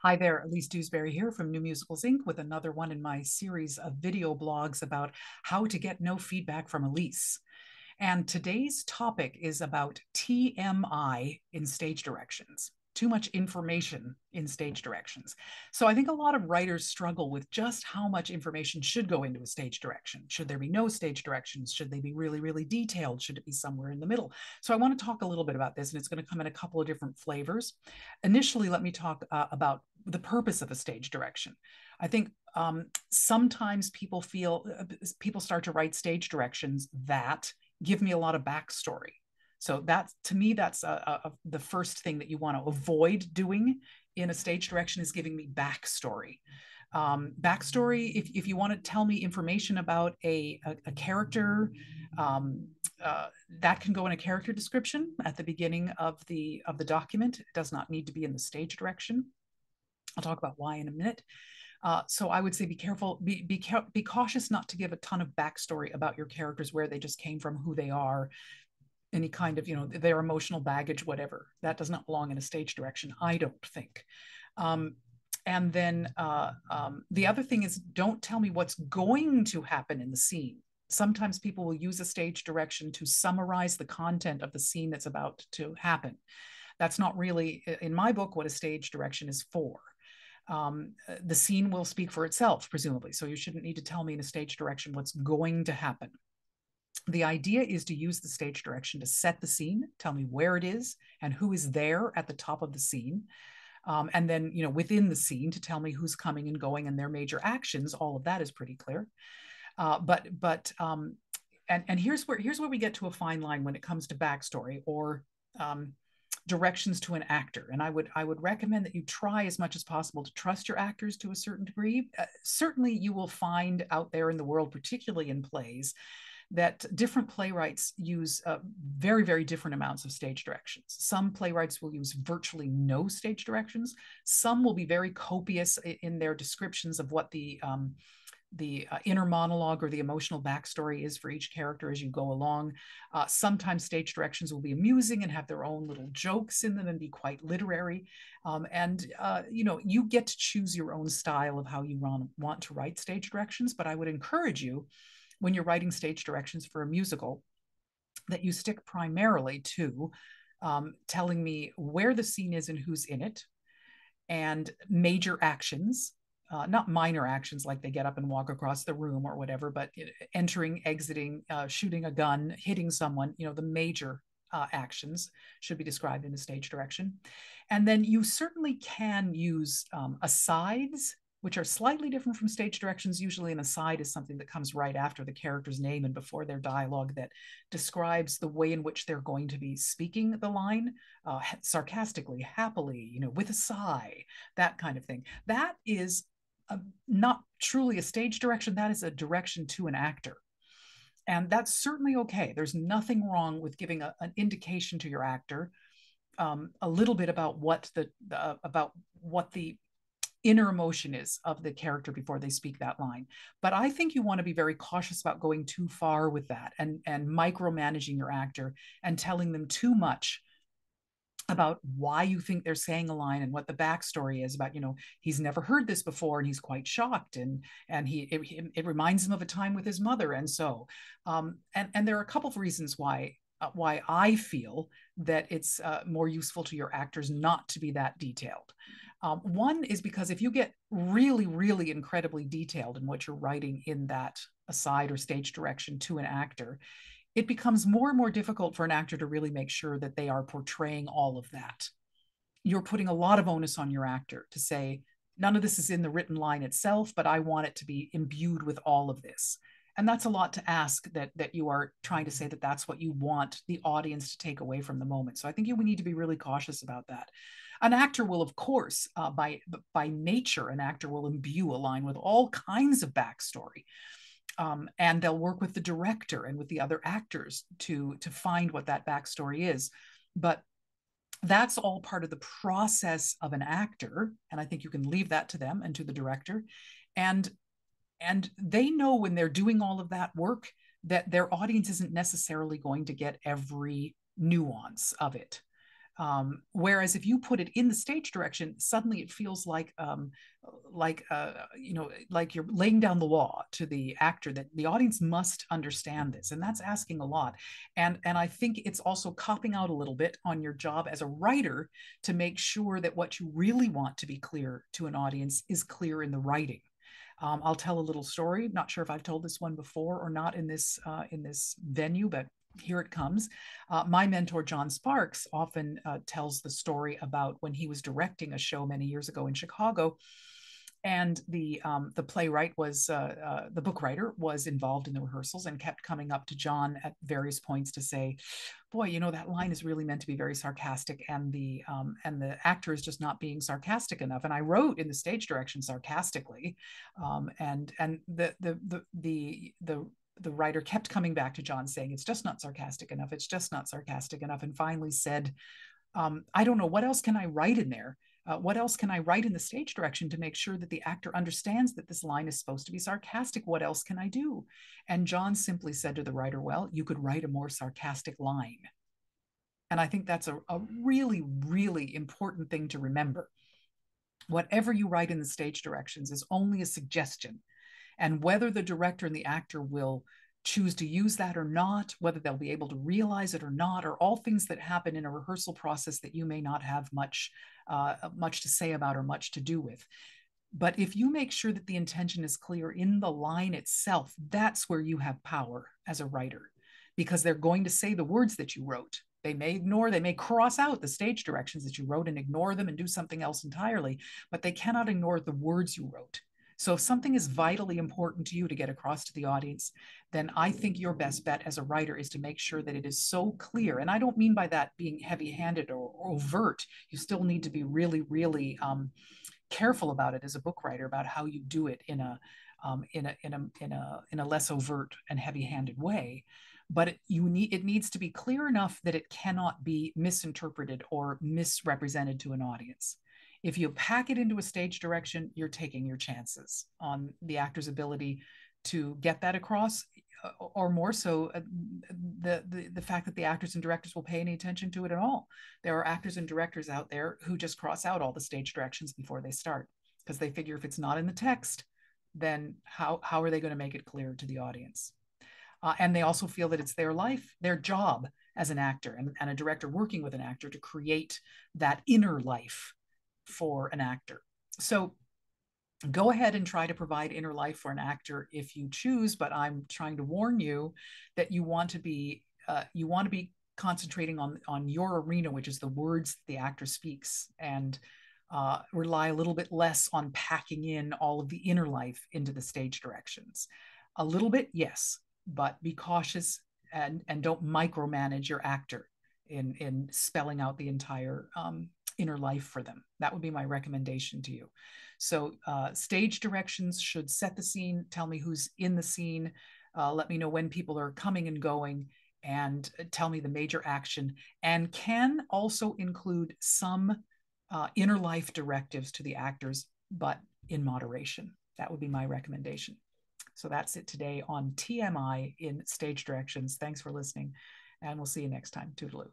Hi there, Elise Dewsberry here from New Musicals Inc. with another one in my series of video blogs about how to get no feedback from Elise. And today's topic is about TMI in stage directions. Too much information in stage directions. So I think a lot of writers struggle with just how much information should go into a stage direction. Should there be no stage directions? Should they be really, really detailed? Should it be somewhere in the middle? So I want to talk a little bit about this, and it's going to come in a couple of different flavors. Initially, let me talk about the purpose of a stage direction. I think sometimes people people start to write stage directions that give me a lot of backstory. So that's, to me, that's the first thing that you want to avoid doing in a stage direction is giving me backstory. Backstory, if you want to tell me information about a character, um, that can go in a character description at the beginning of the document. It does not need to be in the stage direction. I'll talk about why in a minute. So I would say be careful, be cautious not to give a ton of backstory about your characters, where they just came from, who they are, any kind of, their emotional baggage, whatever. That does not belong in a stage direction, I don't think. And then the other thing is, don't tell me what's going to happen in the scene. Sometimes people will use a stage direction to summarize the content of the scene that's about to happen. That's not really, in my book, what a stage direction is for. The scene will speak for itself, presumably. So you shouldn't need to tell me in a stage direction what's going to happen. The idea is to use the stage direction to set the scene, tell me where it is and who is there at the top of the scene. And then, within the scene to tell me who's coming and going and their major actions. All of that is pretty clear. And here's where we get to a fine line when it comes to backstory or directions to an actor. And I would recommend that you try as much as possible to trust your actors to a certain degree. Certainly you will find out there in the world, particularly in plays, that different playwrights use very, very different amounts of stage directions. Some playwrights will use virtually no stage directions. Some will be very copious in their descriptions of what the inner monologue or the emotional backstory is for each character as you go along. Sometimes stage directions will be amusing and have their own little jokes in them and be quite literary. You get to choose your own style of how you want to write stage directions, but I would encourage you, when you're writing stage directions for a musical, that you stick primarily to telling me where the scene is and who's in it, and major actions, not minor actions like they get up and walk across the room or whatever, but entering, exiting, shooting a gun, hitting someone, the major actions should be described in a stage direction. And then you certainly can use asides, which are slightly different from stage directions. Usually an aside is something that comes right after the character's name and before their dialogue that describes the way in which they're going to be speaking the line, sarcastically, happily, with a sigh, that kind of thing. That is not truly a stage direction. That is a direction to an actor. And that's certainly okay. There's nothing wrong with giving an indication to your actor, a little bit about what the inner emotion is of the character before they speak that line. But I think you want to be very cautious about going too far with that and micromanaging your actor and telling them too much about why you think they're saying a line and what the backstory is about. He's never heard this before and he's quite shocked, and it reminds him of a time with his mother. And so and there are a couple of reasons why I feel that it's more useful to your actors not to be that detailed. One is because if you get really, really incredibly detailed in what you're writing in that aside or stage direction to an actor, it becomes more and more difficult for an actor to really make sure that they are portraying all of that. You're putting a lot of onus on your actor to say, none of this is in the written line itself, but I want it to be imbued with all of this. And that's a lot to ask, that you are trying to say that that's what you want the audience to take away from the moment. So I think we need to be really cautious about that. An actor will, of course, by nature, an actor will imbue a line with all kinds of backstory. And they'll work with the director and with the other actors to find what that backstory is. But that's all part of the process of an actor. And I think you can leave that to them and to the director. And they know when they're doing all of that work that their audience isn't necessarily going to get every nuance of it. Whereas if you put it in the stage direction, suddenly it feels like you're laying down the law to the actor that the audience must understand this, and that's asking a lot. And I think it's also copping out a little bit on your job as a writer to make sure that what you really want to be clear to an audience is clear in the writing. I'll tell a little story. Not sure if I've told this one before or not in this venue, but here it comes. My mentor, John Sparks, often tells the story about when he was directing a show many years ago in Chicago. And the playwright was the book writer was involved in the rehearsals and kept coming up to John at various points to say, "Boy, you know that line is really meant to be very sarcastic, and the actor is just not being sarcastic enough." And I wrote in the stage direction sarcastically, and the writer kept coming back to John saying, "It's just not sarcastic enough. It's just not sarcastic enough." And finally said, "I don't know, what else can I write in there? What else can I write in the stage direction to make sure that the actor understands that this line is supposed to be sarcastic? What else can I do?" And John simply said to the writer, "Well, you could write a more sarcastic line." And I think that's a really, really important thing to remember. Whatever you write in the stage directions is only a suggestion. And whether the director and the actor will choose to use that or not, whether they'll be able to realize it or not, are all things that happen in a rehearsal process that you may not have much to say about or much to do with. But if you make sure that the intention is clear in the line itself, that's where you have power as a writer, because they're going to say the words that you wrote. They may cross out the stage directions that you wrote and ignore them and do something else entirely, but they cannot ignore the words you wrote. So if something is vitally important to you to get across to the audience, then I think your best bet as a writer is to make sure that it is so clear. And I don't mean by that being heavy-handed or overt. You still need to be really, really careful about it as a book writer, about how you do it in a less overt and heavy-handed way. But it needs to be clear enough that it cannot be misinterpreted or misrepresented to an audience. If you pack it into a stage direction, you're taking your chances on the actor's ability to get that across, or more so, the fact that the actors and directors will pay any attention to it at all. There are actors and directors out there who just cross out all the stage directions before they start, because they figure if it's not in the text, then how are they going to make it clear to the audience? And they also feel that it's their life, their job as an actor and a director working with an actor to create that inner life for an actor. So go ahead and try to provide inner life for an actor if you choose, but I'm trying to warn you that you want to be concentrating on your arena, which is the words the actor speaks, and rely a little bit less on packing in all of the inner life into the stage directions. A little bit, yes, but be cautious and don't micromanage your actor in spelling out the entire inner life for them. That would be my recommendation to you. So stage directions should set the scene, tell me who's in the scene, let me know when people are coming and going, and tell me the major action, and can also include some inner life directives to the actors, but in moderation. That would be my recommendation. So that's it today on TMI in stage directions. Thanks for listening, and we'll see you next time. Toodaloo.